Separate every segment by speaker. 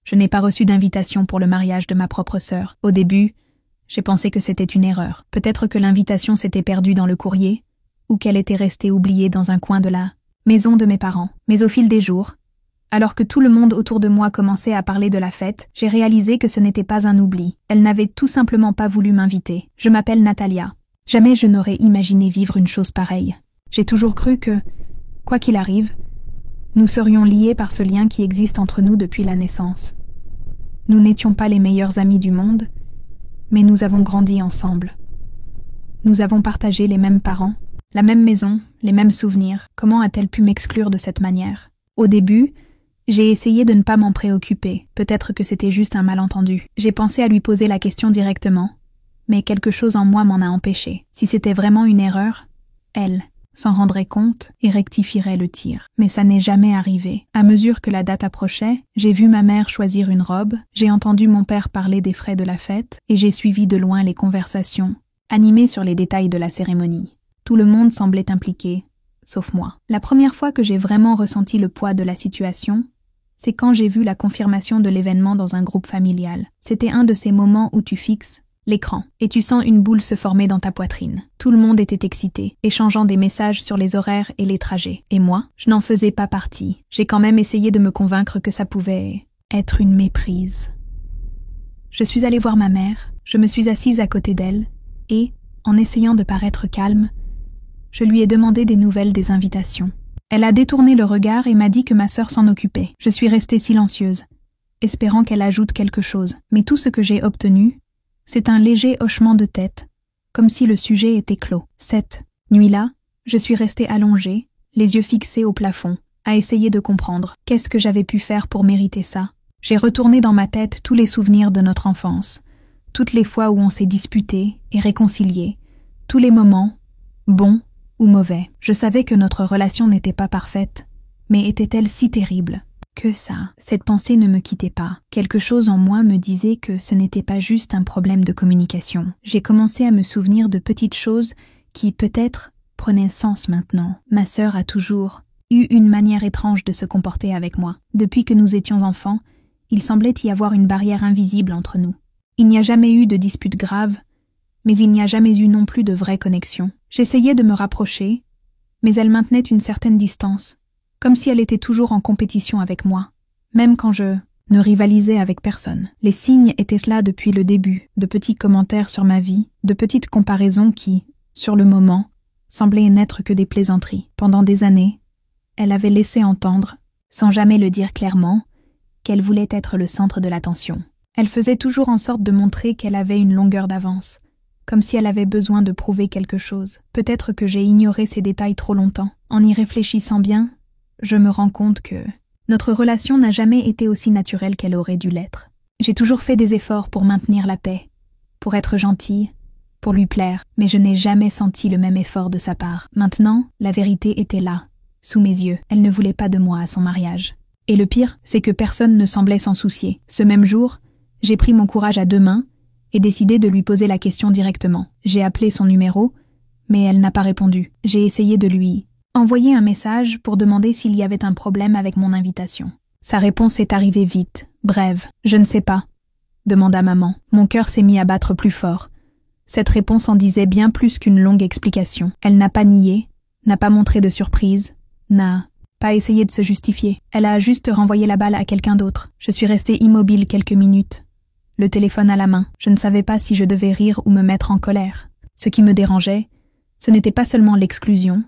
Speaker 1: Je n'ai pas reçu d'invitation pour le mariage de ma propre sœur. Au début, j'ai pensé que c'était une erreur. Peut-être que l'invitation s'était perdue dans le courrier, ou qu'elle était restée oubliée dans un coin de la maison de mes parents. Mais au fil des jours, alors que tout le monde autour de moi commençait à parler de la fête, j'ai réalisé que ce n'était pas un oubli. Elle n'avait tout simplement pas voulu m'inviter. Je m'appelle Natalia. Jamais je n'aurais imaginé vivre une chose pareille. J'ai toujours cru que, quoi qu'il arrive, nous serions liés par ce lien qui existe entre nous depuis la naissance. Nous n'étions pas les meilleurs amis du monde, mais nous avons grandi ensemble. Nous avons partagé les mêmes parents, la même maison, les mêmes souvenirs. Comment a-t-elle pu m'exclure de cette manière? Au début, j'ai essayé de ne pas m'en préoccuper. Peut-être que c'était juste un malentendu. J'ai pensé à lui poser la question directement, mais quelque chose en moi m'en a empêché. Si c'était vraiment une erreur, elle s'en rendrait compte et rectifierait le tir. Mais ça n'est jamais arrivé. À mesure que la date approchait, j'ai vu ma mère choisir une robe, j'ai entendu mon père parler des frais de la fête et j'ai suivi de loin les conversations, animées sur les détails de la cérémonie. Tout le monde semblait impliqué, sauf moi. La première fois que j'ai vraiment ressenti le poids de la situation, c'est quand j'ai vu la confirmation de l'événement dans un groupe familial. C'était un de ces moments où tu fixes l'écran, et tu sens une boule se former dans ta poitrine. Tout le monde était excité, échangeant des messages sur les horaires et les trajets. Et moi, je n'en faisais pas partie. J'ai quand même essayé de me convaincre que ça pouvait être une méprise. Je suis allée voir ma mère, je me suis assise à côté d'elle, et, en essayant de paraître calme, je lui ai demandé des nouvelles des invitations. Elle a détourné le regard et m'a dit que ma sœur s'en occupait. Je suis restée silencieuse, espérant qu'elle ajoute quelque chose. Mais tout ce que j'ai obtenu, c'est un léger hochement de tête, comme si le sujet était clos. Cette nuit-là, je suis restée allongée, les yeux fixés au plafond, à essayer de comprendre qu'est-ce que j'avais pu faire pour mériter ça. J'ai retourné dans ma tête tous les souvenirs de notre enfance, toutes les fois où on s'est disputé et réconcilié, tous les moments, bons ou mauvais. Je savais que notre relation n'était pas parfaite, mais était-elle si terrible? Que ça, cette pensée ne me quittait pas. Quelque chose en moi me disait que ce n'était pas juste un problème de communication. J'ai commencé à me souvenir de petites choses qui, peut-être, prenaient sens maintenant. Ma sœur a toujours eu une manière étrange de se comporter avec moi. Depuis que nous étions enfants, il semblait y avoir une barrière invisible entre nous. Il n'y a jamais eu de dispute grave, mais il n'y a jamais eu non plus de vraie connexion. J'essayais de me rapprocher, mais elle maintenait une certaine distance, comme si elle était toujours en compétition avec moi, même quand je ne rivalisais avec personne. Les signes étaient là depuis le début, de petits commentaires sur ma vie, de petites comparaisons qui, sur le moment, semblaient n'être que des plaisanteries. Pendant des années, elle avait laissé entendre, sans jamais le dire clairement, qu'elle voulait être le centre de l'attention. Elle faisait toujours en sorte de montrer qu'elle avait une longueur d'avance, comme si elle avait besoin de prouver quelque chose. Peut-être que j'ai ignoré ces détails trop longtemps. En y réfléchissant bien, je me rends compte que notre relation n'a jamais été aussi naturelle qu'elle aurait dû l'être. J'ai toujours fait des efforts pour maintenir la paix, pour être gentille, pour lui plaire, mais je n'ai jamais senti le même effort de sa part. Maintenant, la vérité était là, sous mes yeux. Elle ne voulait pas de moi à son mariage. Et le pire, c'est que personne ne semblait s'en soucier. Ce même jour, j'ai pris mon courage à deux mains et décidé de lui poser la question directement. J'ai appelé son numéro, mais elle n'a pas répondu. J'ai essayé de lui envoyer un message pour demander s'il y avait un problème avec mon invitation. Sa réponse est arrivée vite, brève. « Je ne sais pas », demanda maman. Mon cœur s'est mis à battre plus fort. Cette réponse en disait bien plus qu'une longue explication. Elle n'a pas nié, n'a pas montré de surprise, n'a pas essayé de se justifier. Elle a juste renvoyé la balle à quelqu'un d'autre. Je suis restée immobile quelques minutes, le téléphone à la main. Je ne savais pas si je devais rire ou me mettre en colère. Ce qui me dérangeait, ce n'était pas seulement l'exclusion,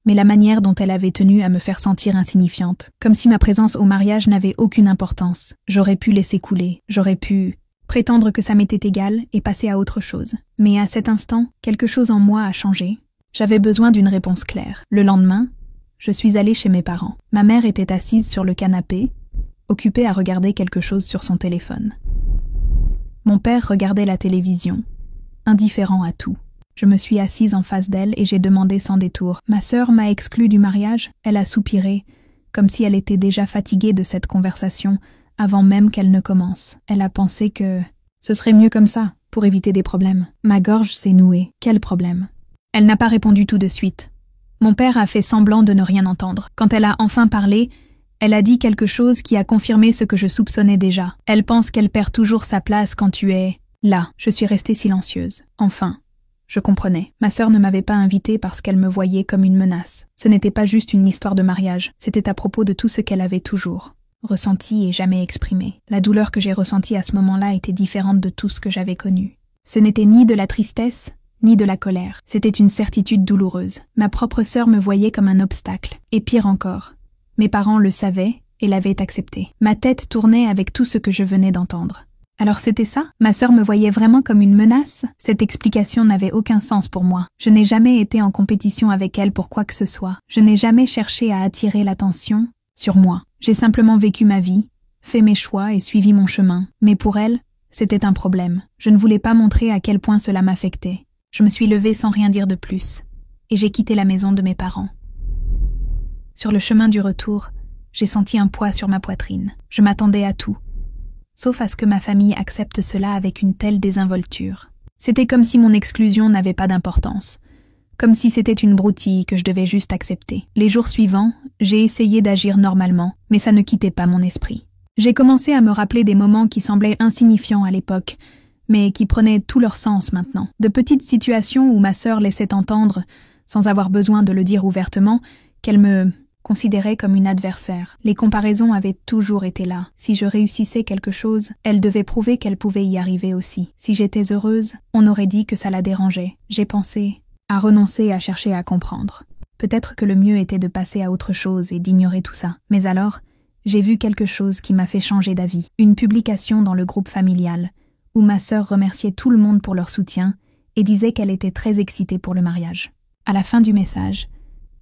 Speaker 1: mais la manière dont elle avait tenu à me faire sentir insignifiante, comme si ma présence au mariage n'avait aucune importance. J'aurais pu laisser couler, j'aurais pu prétendre que ça m'était égal et passer à autre chose. Mais à cet instant, quelque chose en moi a changé. J'avais besoin d'une réponse claire. Le lendemain, je suis allée chez mes parents. Ma mère était assise sur le canapé, occupée à regarder quelque chose sur son téléphone. Mon père regardait la télévision, indifférent à tout. Je me suis assise en face d'elle et j'ai demandé sans détour. Ma sœur m'a exclue du mariage. Elle a soupiré, comme si elle était déjà fatiguée de cette conversation avant même qu'elle ne commence. Elle a pensé que ce serait mieux comme ça, pour éviter des problèmes. Ma gorge s'est nouée. Quel problème? Elle n'a pas répondu tout de suite. Mon père a fait semblant de ne rien entendre. Quand elle a enfin parlé, Elle a dit quelque chose qui a confirmé ce que je soupçonnais déjà. Elle pense qu'elle perd toujours sa place quand tu es là. Je suis restée silencieuse. Enfin, je comprenais. Ma sœur ne m'avait pas invitée parce qu'elle me voyait comme une menace. Ce n'était pas juste une histoire de mariage, c'était à propos de tout ce qu'elle avait toujours ressenti et jamais exprimé. La douleur que j'ai ressentie à ce moment-là était différente de tout ce que j'avais connu. Ce n'était ni de la tristesse, ni de la colère. C'était une certitude douloureuse. Ma propre sœur me voyait comme un obstacle. Et pire encore, mes parents le savaient et l'avaient accepté. Ma tête tournait avec tout ce que je venais d'entendre. Alors c'était ça? Ma sœur me voyait vraiment comme une menace? Cette explication n'avait aucun sens pour moi. Je n'ai jamais été en compétition avec elle pour quoi que ce soit. Je n'ai jamais cherché à attirer l'attention sur moi. J'ai simplement vécu ma vie, fait mes choix et suivi mon chemin. Mais pour elle, c'était un problème. Je ne voulais pas montrer à quel point cela m'affectait. Je me suis levée sans rien dire de plus, et j'ai quitté la maison de mes parents. Sur le chemin du retour, j'ai senti un poids sur ma poitrine. Je m'attendais à tout, sauf à ce que ma famille accepte cela avec une telle désinvolture. C'était comme si mon exclusion n'avait pas d'importance, comme si c'était une broutille que je devais juste accepter. Les jours suivants, j'ai essayé d'agir normalement, mais ça ne quittait pas mon esprit. J'ai commencé à me rappeler des moments qui semblaient insignifiants à l'époque, mais qui prenaient tout leur sens maintenant. De petites situations où ma sœur laissait entendre, sans avoir besoin de le dire ouvertement, qu'elle me considérait comme une adversaire. Les comparaisons avaient toujours été là. Si je réussissais quelque chose, elle devait prouver qu'elle pouvait y arriver aussi. Si j'étais heureuse, on aurait dit que ça la dérangeait. J'ai pensé à renoncer à chercher à comprendre. Peut-être que le mieux était de passer à autre chose et d'ignorer tout ça. Mais alors, j'ai vu quelque chose qui m'a fait changer d'avis. Une publication dans le groupe familial, où ma sœur remerciait tout le monde pour leur soutien et disait qu'elle était très excitée pour le mariage. À la fin du message,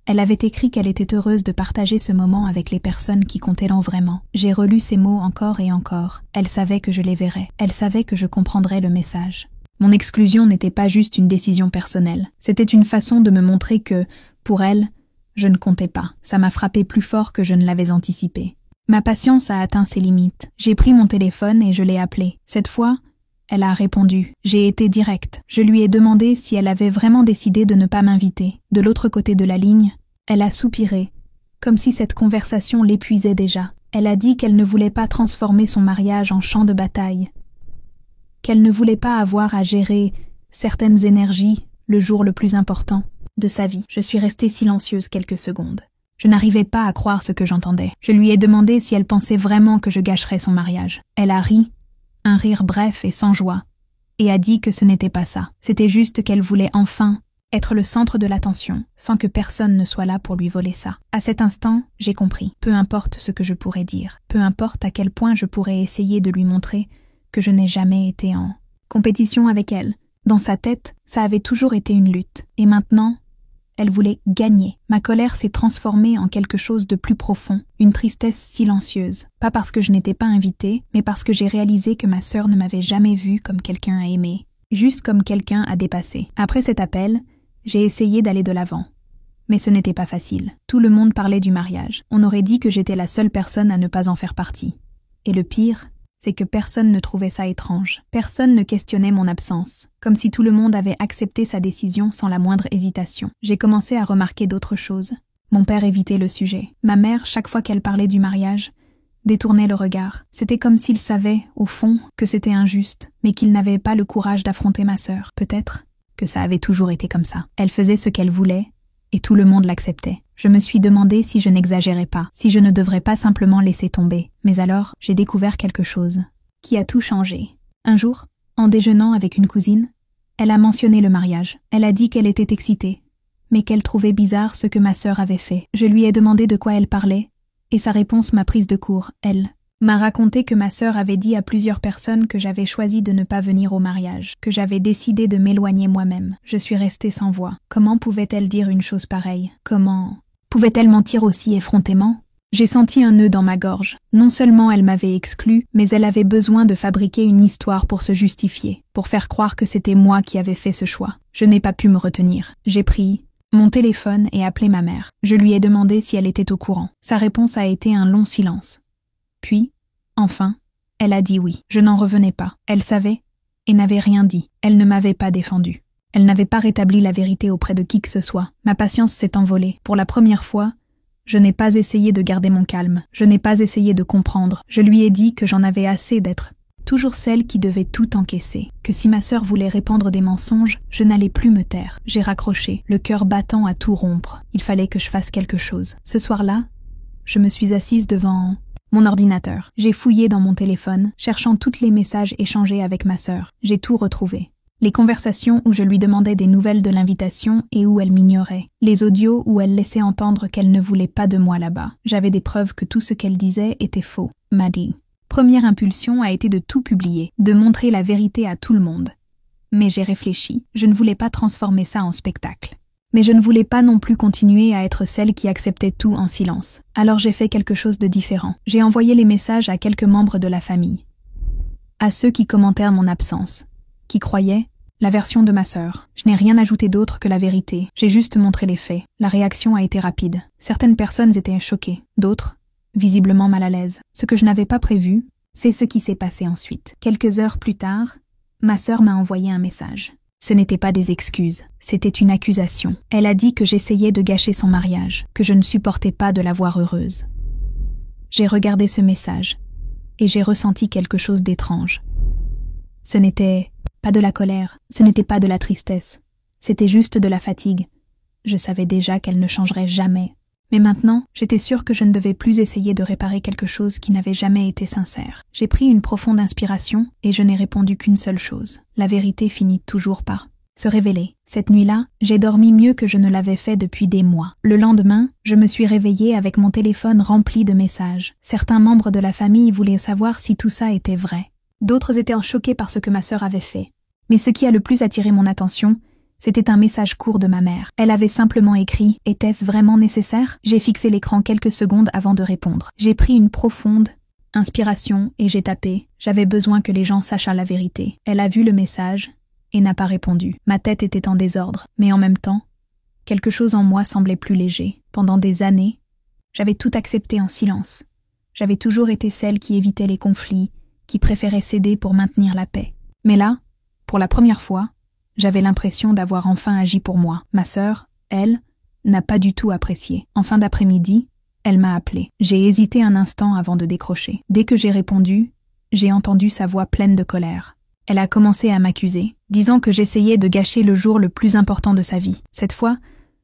Speaker 1: elle avait écrit qu'elle était heureuse de partager ce moment avec les personnes qui comptaient vraiment. J'ai relu ces mots encore et encore. Elle savait que je les verrais. Elle savait que je comprendrais le message. Mon exclusion n'était pas juste une décision personnelle. C'était une façon de me montrer que, pour elle, je ne comptais pas. Ça m'a frappé plus fort que je ne l'avais anticipé. Ma patience a atteint ses limites. J'ai pris mon téléphone et je l'ai appelée. Cette fois, elle a répondu. J'ai été directe. Je lui ai demandé si elle avait vraiment décidé de ne pas m'inviter. De l'autre côté de la ligne, elle a soupiré, comme si cette conversation l'épuisait déjà. Elle a dit qu'elle ne voulait pas transformer son mariage en champ de bataille, qu'elle ne voulait pas avoir à gérer certaines énergies le jour le plus important de sa vie. Je suis restée silencieuse quelques secondes. Je n'arrivais pas à croire ce que j'entendais. Je lui ai demandé si elle pensait vraiment que je gâcherais son mariage. Elle a ri, un rire bref et sans joie, et a dit que ce n'était pas ça. C'était juste qu'elle voulait enfin être le centre de l'attention, sans que personne ne soit là pour lui voler ça. À cet instant, j'ai compris. Peu importe ce que je pourrais dire, peu importe à quel point je pourrais essayer de lui montrer que je n'ai jamais été en compétition avec elle. Dans sa tête, ça avait toujours été une lutte. Et maintenant, elle voulait gagner. Ma colère s'est transformée en quelque chose de plus profond, une tristesse silencieuse. Pas parce que je n'étais pas invitée, mais parce que j'ai réalisé que ma sœur ne m'avait jamais vue comme quelqu'un à aimer, juste comme quelqu'un à dépasser. Après cet appel, j'ai essayé d'aller de l'avant. Mais ce n'était pas facile. Tout le monde parlait du mariage. On aurait dit que j'étais la seule personne à ne pas en faire partie. Et le pire, c'est que personne ne trouvait ça étrange. Personne ne questionnait mon absence, comme si tout le monde avait accepté sa décision sans la moindre hésitation. J'ai commencé à remarquer d'autres choses. Mon père évitait le sujet. Ma mère, chaque fois qu'elle parlait du mariage, détournait le regard. C'était comme s'il savait, au fond, que c'était injuste, mais qu'il n'avait pas le courage d'affronter ma sœur. Peut-être que ça avait toujours été comme ça. Elle faisait ce qu'elle voulait, et tout le monde l'acceptait. Je me suis demandé si je n'exagérais pas, si je ne devrais pas simplement laisser tomber. Mais alors, j'ai découvert quelque chose qui a tout changé. Un jour, en déjeunant avec une cousine, elle a mentionné le mariage. Elle a dit qu'elle était excitée, mais qu'elle trouvait bizarre ce que ma sœur avait fait. Je lui ai demandé de quoi elle parlait, et sa réponse m'a prise de court. Elle m'a raconté que ma sœur avait dit à plusieurs personnes que j'avais choisi de ne pas venir au mariage, que j'avais décidé de m'éloigner moi-même. Je suis restée sans voix. Comment pouvait-elle dire une chose pareille? Comment pouvait-elle mentir aussi effrontément? J'ai senti un nœud dans ma gorge. Non seulement elle m'avait exclue, mais elle avait besoin de fabriquer une histoire pour se justifier, pour faire croire que c'était moi qui avais fait ce choix. Je n'ai pas pu me retenir. J'ai pris mon téléphone et appelé ma mère. Je lui ai demandé si elle était au courant. Sa réponse a été un long silence. Puis, enfin, elle a dit oui. Je n'en revenais pas. Elle savait et n'avait rien dit. Elle ne m'avait pas défendue. Elle n'avait pas rétabli la vérité auprès de qui que ce soit. Ma patience s'est envolée. Pour la première fois, Je n'ai pas essayé de garder mon calme, je n'ai pas essayé de comprendre. Je lui ai dit que j'en avais assez d'être toujours celle qui devait tout encaisser, que si ma sœur voulait répandre des mensonges, je n'allais plus me taire. J'ai raccroché, le cœur battant à tout rompre. Il fallait que je fasse quelque chose. Ce soir-là, je me suis assise devant mon ordinateur. J'ai fouillé dans mon téléphone, cherchant tous les messages échangés avec ma sœur. J'ai tout retrouvé. Les conversations où je lui demandais des nouvelles de l'invitation et où elle m'ignorait. Les audios où elle laissait entendre qu'elle ne voulait pas de moi là-bas. J'avais des preuves que tout ce qu'elle disait était faux. Maddie. Première impulsion a été de tout publier, de montrer la vérité à tout le monde. Mais j'ai réfléchi, je ne voulais pas transformer ça en spectacle. Mais je ne voulais pas non plus continuer à être celle qui acceptait tout en silence. Alors j'ai fait quelque chose de différent. J'ai envoyé les messages à quelques membres de la famille. À ceux qui commentèrent mon absence, qui croyaient la version de ma sœur. Je n'ai rien ajouté d'autre que la vérité. J'ai juste montré les faits. La réaction a été rapide. Certaines personnes étaient choquées, d'autres visiblement mal à l'aise. Ce que je n'avais pas prévu, c'est ce qui s'est passé ensuite. Quelques heures plus tard, ma sœur m'a envoyé un message. Ce n'était pas des excuses, c'était une accusation. Elle a dit que j'essayais de gâcher son mariage, que je ne supportais pas de la voir heureuse. J'ai regardé ce message, et j'ai ressenti quelque chose d'étrange. Ce n'était pas de la colère, ce n'était pas de la tristesse, c'était juste de la fatigue. Je savais déjà qu'elle ne changerait jamais. Mais maintenant, j'étais sûre que je ne devais plus essayer de réparer quelque chose qui n'avait jamais été sincère. J'ai pris une profonde inspiration et je n'ai répondu qu'une seule chose. La vérité finit toujours par se révéler. Cette nuit-là, j'ai dormi mieux que je ne l'avais fait depuis des mois. Le lendemain, je me suis réveillée avec mon téléphone rempli de messages. Certains membres de la famille voulaient savoir si tout ça était vrai. D'autres étaient choqués par ce que ma sœur avait fait. Mais ce qui a le plus attiré mon attention, c'était un message court de ma mère. Elle avait simplement écrit « Était-ce vraiment nécessaire ?» J'ai fixé l'écran quelques secondes avant de répondre. J'ai pris une profonde inspiration et j'ai tapé « J'avais besoin que les gens sachent la vérité ». Elle a vu le message et n'a pas répondu. Ma tête était en désordre, mais en même temps, quelque chose en moi semblait plus léger. Pendant des années, j'avais tout accepté en silence. J'avais toujours été celle qui évitait les conflits, qui préférait céder pour maintenir la paix. Mais là, pour la première fois, j'avais l'impression d'avoir enfin agi pour moi. Ma sœur, elle, n'a pas du tout apprécié. En fin d'après-midi, elle m'a appelé. J'ai hésité un instant avant de décrocher. Dès que j'ai répondu, j'ai entendu sa voix pleine de colère. Elle a commencé à m'accuser, disant que j'essayais de gâcher le jour le plus important de sa vie. Cette fois,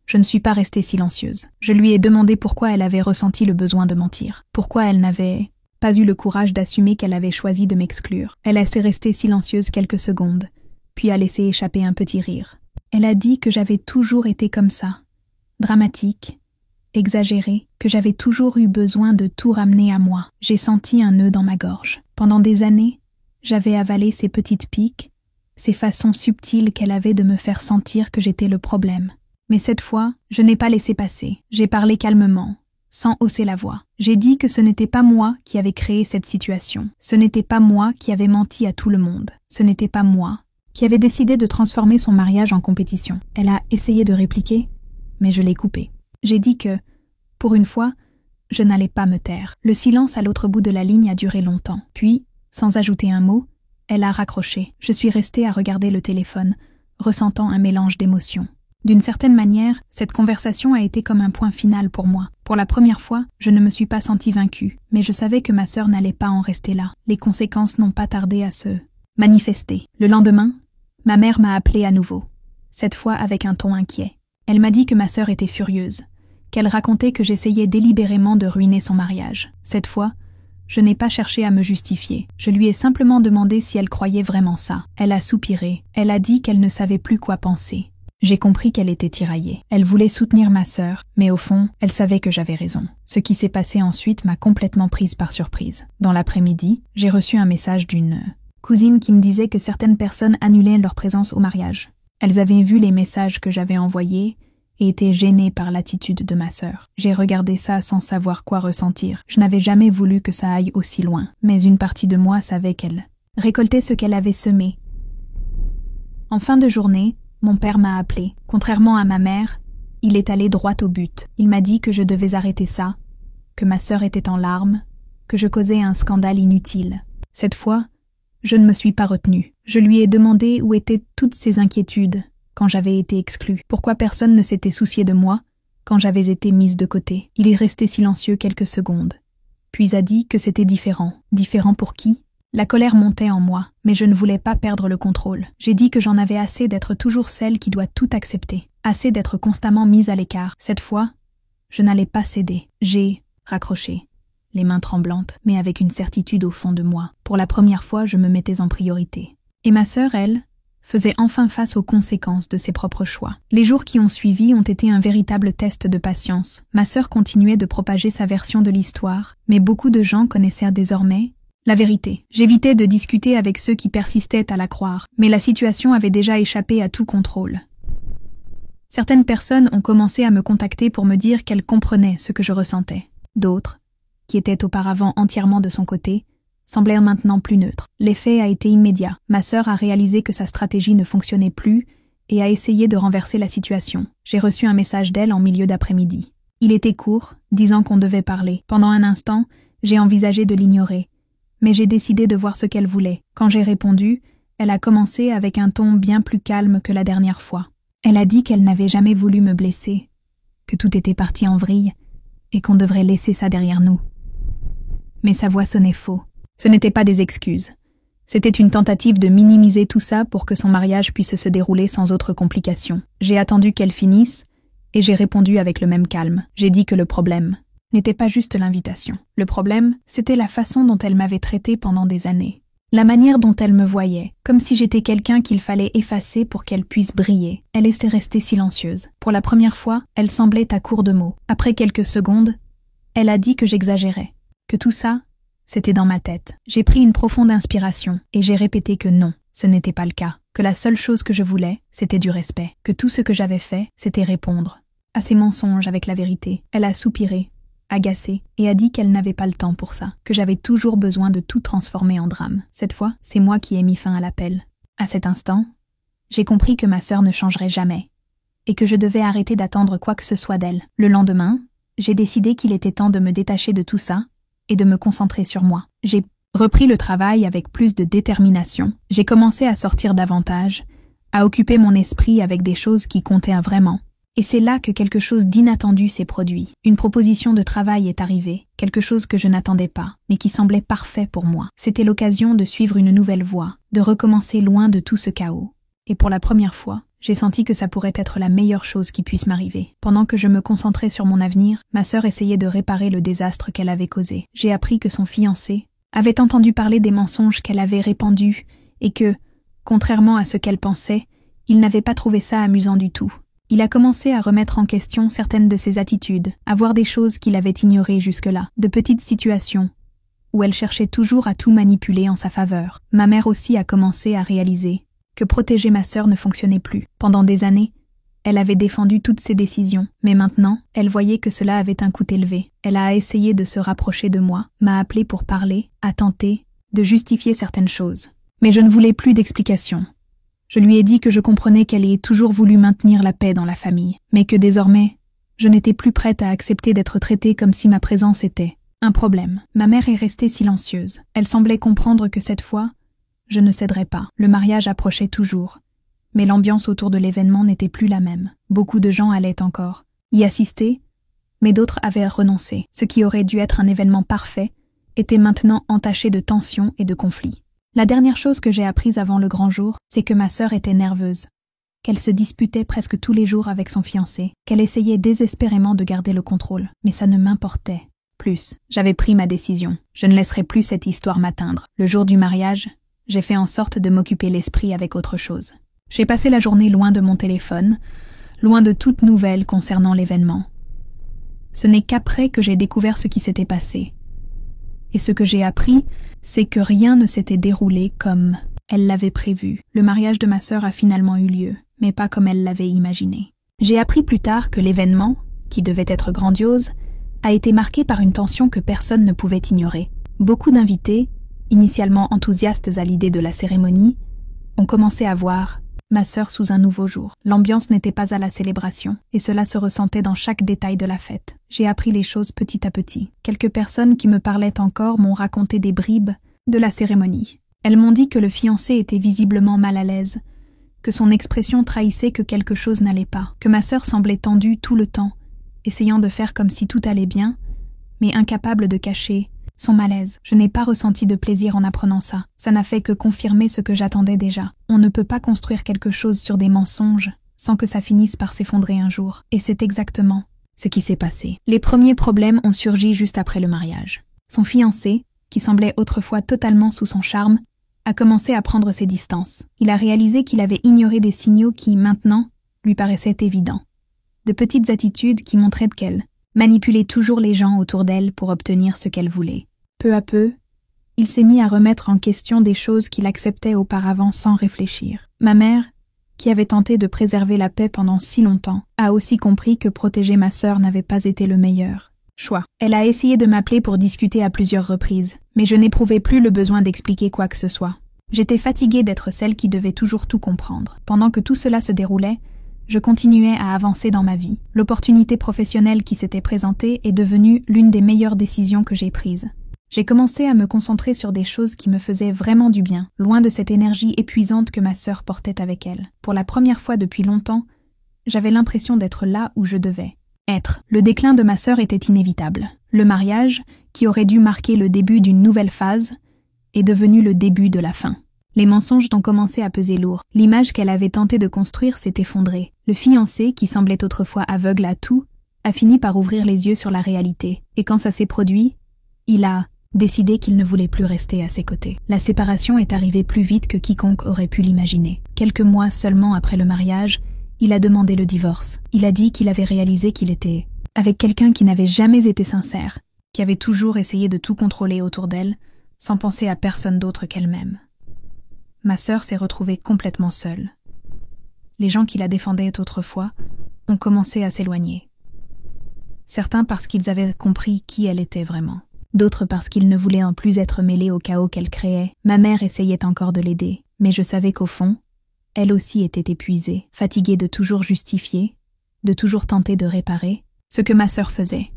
Speaker 1: je ne suis pas restée silencieuse. Je lui ai demandé pourquoi elle avait ressenti le besoin de mentir. Pourquoi elle n'avait pas eu le courage d'assumer qu'elle avait choisi de m'exclure. Elle est restée silencieuse quelques secondes, puis a laissé échapper un petit rire. Elle a dit que j'avais toujours été comme ça, dramatique, exagérée, que j'avais toujours eu besoin de tout ramener à moi. J'ai senti un nœud dans ma gorge. Pendant des années, j'avais avalé ces petites piques, ces façons subtiles qu'elle avait de me faire sentir que j'étais le problème. Mais cette fois, je n'ai pas laissé passer. J'ai parlé calmement, sans hausser la voix. J'ai dit que ce n'était pas moi qui avais créé cette situation. Ce n'était pas moi qui avais menti à tout le monde. Ce n'était pas moi qui avait décidé de transformer son mariage en compétition. Elle a essayé de répliquer, mais je l'ai coupée. J'ai dit que, pour une fois, je n'allais pas me taire. Le silence à l'autre bout de la ligne a duré longtemps. Puis, sans ajouter un mot, elle a raccroché. Je suis restée à regarder le téléphone, ressentant un mélange d'émotions. D'une certaine manière, cette conversation a été comme un point final pour moi. Pour la première fois, je ne me suis pas sentie vaincue, mais je savais que ma sœur n'allait pas en rester là. Les conséquences n'ont pas tardé à se manifester. Le lendemain, ma mère m'a appelée à nouveau, cette fois avec un ton inquiet. Elle m'a dit que ma sœur était furieuse, qu'elle racontait que j'essayais délibérément de ruiner son mariage. Cette fois, je n'ai pas cherché à me justifier. Je lui ai simplement demandé si elle croyait vraiment ça. Elle a soupiré. Elle a dit qu'elle ne savait plus quoi penser. J'ai compris qu'elle était tiraillée. Elle voulait soutenir ma sœur, mais au fond, elle savait que j'avais raison. Ce qui s'est passé ensuite m'a complètement prise par surprise. Dans l'après-midi, j'ai reçu un message d'une cousine qui me disait que certaines personnes annulaient leur présence au mariage. Elles avaient vu les messages que j'avais envoyés et étaient gênées par l'attitude de ma sœur. J'ai regardé ça sans savoir quoi ressentir. Je n'avais jamais voulu que ça aille aussi loin, mais une partie de moi savait qu'elle récoltait ce qu'elle avait semé. En fin de journée, mon père m'a appelé. Contrairement à ma mère, il est allé droit au but. Il m'a dit que je devais arrêter ça, que ma sœur était en larmes, que je causais un scandale inutile. Cette fois, je ne me suis pas retenue. Je lui ai demandé où étaient toutes ces inquiétudes quand j'avais été exclue. Pourquoi personne ne s'était soucié de moi quand j'avais été mise de côté. Il est resté silencieux quelques secondes, puis a dit que c'était différent. Différent pour qui? La colère montait en moi, mais je ne voulais pas perdre le contrôle. J'ai dit que j'en avais assez d'être toujours celle qui doit tout accepter, assez d'être constamment mise à l'écart. Cette fois, je n'allais pas céder. J'ai raccroché, les mains tremblantes, mais avec une certitude au fond de moi. Pour la première fois, je me mettais en priorité. Et ma sœur, elle, faisait enfin face aux conséquences de ses propres choix. Les jours qui ont suivi ont été un véritable test de patience. Ma sœur continuait de propager sa version de l'histoire, mais beaucoup de gens connaissaient désormais la vérité. J'évitais de discuter avec ceux qui persistaient à la croire, mais la situation avait déjà échappé à tout contrôle. Certaines personnes ont commencé à me contacter pour me dire qu'elles comprenaient ce que je ressentais. D'autres, qui étaient auparavant entièrement de son côté, semblèrent maintenant plus neutres. L'effet a été immédiat. Ma sœur a réalisé que sa stratégie ne fonctionnait plus et a essayé de renverser la situation. J'ai reçu un message d'elle en milieu d'après-midi. Il était court, disant qu'on devait parler. Pendant un instant, j'ai envisagé de l'ignorer, mais j'ai décidé de voir ce qu'elle voulait. Quand j'ai répondu, elle a commencé avec un ton bien plus calme que la dernière fois. Elle a dit qu'elle n'avait jamais voulu me blesser, que tout était parti en vrille et qu'on devrait laisser ça derrière nous. Mais sa voix sonnait faux. Ce n'était pas des excuses. C'était une tentative de minimiser tout ça pour que son mariage puisse se dérouler sans autre complication. J'ai attendu qu'elle finisse et j'ai répondu avec le même calme. J'ai dit que le problème n'était pas juste l'invitation. Le problème, c'était la façon dont elle m'avait traitée pendant des années. La manière dont elle me voyait, comme si j'étais quelqu'un qu'il fallait effacer pour qu'elle puisse briller. Elle était restée silencieuse. Pour la première fois, elle semblait à court de mots. Après quelques secondes, elle a dit que j'exagérais, que tout ça, c'était dans ma tête. J'ai pris une profonde inspiration et j'ai répété que non, ce n'était pas le cas, que la seule chose que je voulais, c'était du respect, que tout ce que j'avais fait, c'était répondre à ses mensonges avec la vérité. Elle a soupiré, agacée, et a dit qu'elle n'avait pas le temps pour ça, que j'avais toujours besoin de tout transformer en drame. Cette fois, c'est moi qui ai mis fin à l'appel. À cet instant, j'ai compris que ma sœur ne changerait jamais, et que je devais arrêter d'attendre quoi que ce soit d'elle. Le lendemain, j'ai décidé qu'il était temps de me détacher de tout ça, et de me concentrer sur moi. J'ai repris le travail avec plus de détermination. J'ai commencé à sortir davantage, à occuper mon esprit avec des choses qui comptaient vraiment. Et c'est là que quelque chose d'inattendu s'est produit. Une proposition de travail est arrivée, quelque chose que je n'attendais pas, mais qui semblait parfait pour moi. C'était l'occasion de suivre une nouvelle voie, de recommencer loin de tout ce chaos. Et pour la première fois, j'ai senti que ça pourrait être la meilleure chose qui puisse m'arriver. Pendant que je me concentrais sur mon avenir, ma sœur essayait de réparer le désastre qu'elle avait causé. J'ai appris que son fiancé avait entendu parler des mensonges qu'elle avait répandus et que, contrairement à ce qu'elle pensait, il n'avait pas trouvé ça amusant du tout. Il a commencé à remettre en question certaines de ses attitudes, à voir des choses qu'il avait ignorées jusque-là, de petites situations où elle cherchait toujours à tout manipuler en sa faveur. Ma mère aussi a commencé à réaliser que protéger ma sœur ne fonctionnait plus. Pendant des années, elle avait défendu toutes ses décisions, mais maintenant, elle voyait que cela avait un coût élevé. Elle a essayé de se rapprocher de moi, m'a appelé pour parler, a tenté de justifier certaines choses. Mais je ne voulais plus d'explications. Je lui ai dit que je comprenais qu'elle ait toujours voulu maintenir la paix dans la famille, mais que désormais, je n'étais plus prête à accepter d'être traitée comme si ma présence était un problème. Ma mère est restée silencieuse. Elle semblait comprendre que cette fois, je ne céderais pas. Le mariage approchait toujours, mais l'ambiance autour de l'événement n'était plus la même. Beaucoup de gens allaient encore y assister, mais d'autres avaient renoncé. Ce qui aurait dû être un événement parfait était maintenant entaché de tensions et de conflits. La dernière chose que j'ai apprise avant le grand jour, c'est que ma sœur était nerveuse, qu'elle se disputait presque tous les jours avec son fiancé, qu'elle essayait désespérément de garder le contrôle, mais ça ne m'importait plus. J'avais pris ma décision. Je ne laisserai plus cette histoire m'atteindre. Le jour du mariage, j'ai fait en sorte de m'occuper l'esprit avec autre chose. J'ai passé la journée loin de mon téléphone, loin de toute nouvelle concernant l'événement. Ce n'est qu'après que j'ai découvert ce qui s'était passé. Et ce que j'ai appris, c'est que rien ne s'était déroulé comme elle l'avait prévu. Le mariage de ma sœur a finalement eu lieu, mais pas comme elle l'avait imaginé. J'ai appris plus tard que l'événement, qui devait être grandiose, a été marqué par une tension que personne ne pouvait ignorer. Beaucoup d'invités, initialement enthousiastes à l'idée de la cérémonie, ont commencé à voir ma sœur sous un nouveau jour. L'ambiance n'était pas à la célébration, et cela se ressentait dans chaque détail de la fête. J'ai appris les choses petit à petit. Quelques personnes qui me parlaient encore m'ont raconté des bribes de la cérémonie. Elles m'ont dit que le fiancé était visiblement mal à l'aise, que son expression trahissait que quelque chose n'allait pas, que ma sœur semblait tendue tout le temps, essayant de faire comme si tout allait bien, mais incapable de cacher son malaise. Je n'ai pas ressenti de plaisir en apprenant ça. Ça n'a fait que confirmer ce que j'attendais déjà. On ne peut pas construire quelque chose sur des mensonges sans que ça finisse par s'effondrer un jour. Et c'est exactement ce qui s'est passé. Les premiers problèmes ont surgi juste après le mariage. Son fiancé, qui semblait autrefois totalement sous son charme, a commencé à prendre ses distances. Il a réalisé qu'il avait ignoré des signaux qui, maintenant, lui paraissaient évidents. De petites attitudes qui montraient qu'elle manipulait toujours les gens autour d'elle pour obtenir ce qu'elle voulait. Peu à peu, il s'est mis à remettre en question des choses qu'il acceptait auparavant sans réfléchir. Ma mère, qui avait tenté de préserver la paix pendant si longtemps, a aussi compris que protéger ma sœur n'avait pas été le meilleur choix. Elle a essayé de m'appeler pour discuter à plusieurs reprises, mais je n'éprouvais plus le besoin d'expliquer quoi que ce soit. J'étais fatiguée d'être celle qui devait toujours tout comprendre. Pendant que tout cela se déroulait, je continuais à avancer dans ma vie. L'opportunité professionnelle qui s'était présentée est devenue l'une des meilleures décisions que j'ai prises. J'ai commencé à me concentrer sur des choses qui me faisaient vraiment du bien, loin de cette énergie épuisante que ma sœur portait avec elle. Pour la première fois depuis longtemps, j'avais l'impression d'être là où je devais être. Le déclin de ma sœur était inévitable. Le mariage, qui aurait dû marquer le début d'une nouvelle phase, est devenu le début de la fin. Les mensonges ont commencé à peser lourd. L'image qu'elle avait tenté de construire s'est effondrée. Le fiancé, qui semblait autrefois aveugle à tout, a fini par ouvrir les yeux sur la réalité. Et quand ça s'est produit, il a décidé qu'il ne voulait plus rester à ses côtés. La séparation est arrivée plus vite que quiconque aurait pu l'imaginer. Quelques mois seulement après le mariage, il a demandé le divorce. Il a dit qu'il avait réalisé qu'il était avec quelqu'un qui n'avait jamais été sincère, qui avait toujours essayé de tout contrôler autour d'elle, sans penser à personne d'autre qu'elle-même. Ma sœur s'est retrouvée complètement seule. Les gens qui la défendaient autrefois ont commencé à s'éloigner. Certains parce qu'ils avaient compris qui elle était vraiment. D'autres parce qu'ils ne voulaient en plus être mêlés au chaos qu'elle créait. Ma mère essayait encore de l'aider, mais je savais qu'au fond, elle aussi était épuisée, fatiguée de toujours justifier, de toujours tenter de réparer ce que ma sœur faisait.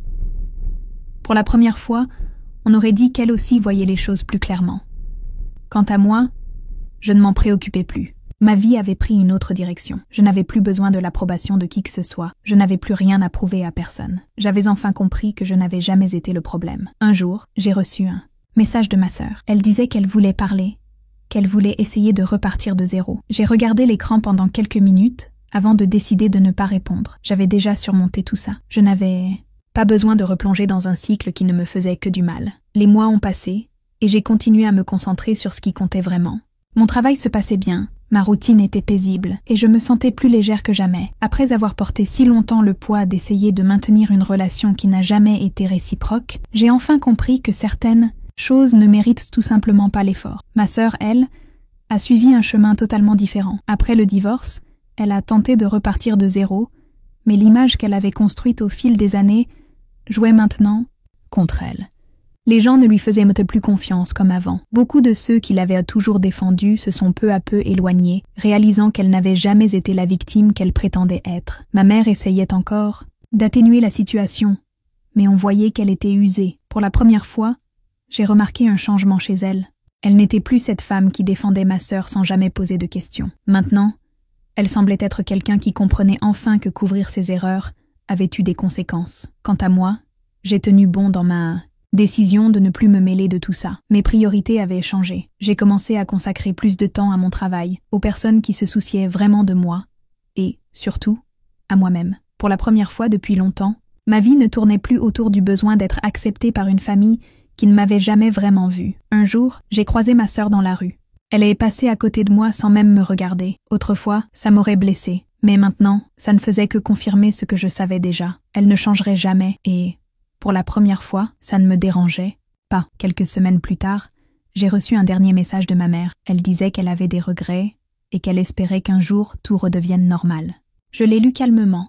Speaker 1: Pour la première fois, on aurait dit qu'elle aussi voyait les choses plus clairement. Quant à moi, je ne m'en préoccupais plus. Ma vie avait pris une autre direction. Je n'avais plus besoin de l'approbation de qui que ce soit. Je n'avais plus rien à prouver à personne. J'avais enfin compris que je n'avais jamais été le problème. Un jour, j'ai reçu un message de ma sœur. Elle disait qu'elle voulait parler, qu'elle voulait essayer de repartir de zéro. J'ai regardé l'écran pendant quelques minutes avant de décider de ne pas répondre. J'avais déjà surmonté tout ça. Je n'avais pas besoin de replonger dans un cycle qui ne me faisait que du mal. Les mois ont passé et j'ai continué à me concentrer sur ce qui comptait vraiment. Mon travail se passait bien, ma routine était paisible et je me sentais plus légère que jamais. Après avoir porté si longtemps le poids d'essayer de maintenir une relation qui n'a jamais été réciproque, j'ai enfin compris que certaines choses ne méritent tout simplement pas l'effort. Ma sœur, elle, a suivi un chemin totalement différent. Après le divorce, elle a tenté de repartir de zéro, mais l'image qu'elle avait construite au fil des années jouait maintenant contre elle. Les gens ne lui faisaient plus confiance comme avant. Beaucoup de ceux qui l'avaient toujours défendue se sont peu à peu éloignés, réalisant qu'elle n'avait jamais été la victime qu'elle prétendait être. Ma mère essayait encore d'atténuer la situation, mais on voyait qu'elle était usée. Pour la première fois, j'ai remarqué un changement chez elle. Elle n'était plus cette femme qui défendait ma sœur sans jamais poser de questions. Maintenant, elle semblait être quelqu'un qui comprenait enfin que couvrir ses erreurs avait eu des conséquences. Quant à moi, j'ai tenu bon dans ma décision de ne plus me mêler de tout ça. Mes priorités avaient changé. J'ai commencé à consacrer plus de temps à mon travail, aux personnes qui se souciaient vraiment de moi, et, surtout, à moi-même. Pour la première fois depuis longtemps, ma vie ne tournait plus autour du besoin d'être acceptée par une famille qui ne m'avait jamais vraiment vue. Un jour, j'ai croisé ma sœur dans la rue. Elle est passée à côté de moi sans même me regarder. Autrefois, ça m'aurait blessée. Mais maintenant, ça ne faisait que confirmer ce que je savais déjà. Elle ne changerait jamais et, pour la première fois, ça ne me dérangeait pas. Quelques semaines plus tard, j'ai reçu un dernier message de ma mère. Elle disait qu'elle avait des regrets et qu'elle espérait qu'un jour tout redevienne normal. Je l'ai lu calmement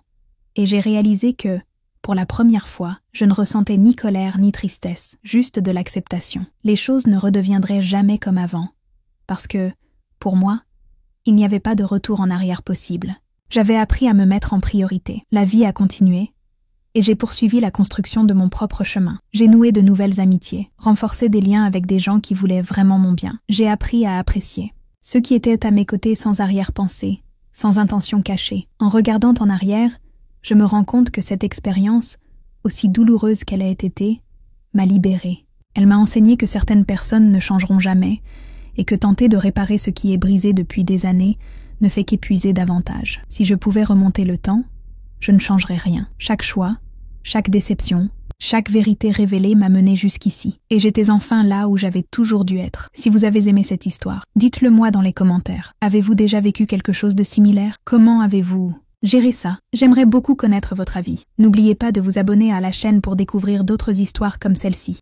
Speaker 1: et j'ai réalisé que, pour la première fois, je ne ressentais ni colère ni tristesse, juste de l'acceptation. Les choses ne redeviendraient jamais comme avant, parce que, pour moi, il n'y avait pas de retour en arrière possible. J'avais appris à me mettre en priorité. La vie a continué, et j'ai poursuivi la construction de mon propre chemin. J'ai noué de nouvelles amitiés, renforcé des liens avec des gens qui voulaient vraiment mon bien. J'ai appris à apprécier ceux qui étaient à mes côtés sans arrière-pensée, sans intention cachée. En regardant en arrière, Je me rends compte que cette expérience, aussi douloureuse qu'elle ait été, m'a libérée. Elle m'a enseigné que certaines personnes ne changeront jamais et que tenter de réparer ce qui est brisé depuis des années ne fait qu'épuiser davantage. Si je pouvais remonter le temps, je ne changerais rien. Chaque choix, chaque déception, chaque vérité révélée m'a mené jusqu'ici. Et j'étais enfin là où j'avais toujours dû être. Si vous avez aimé cette histoire, dites-le moi dans les commentaires. Avez-vous déjà vécu quelque chose de similaire? Comment avez-vous géré ça? J'aimerais beaucoup connaître votre avis. N'oubliez pas de vous abonner à la chaîne pour découvrir d'autres histoires comme celle-ci.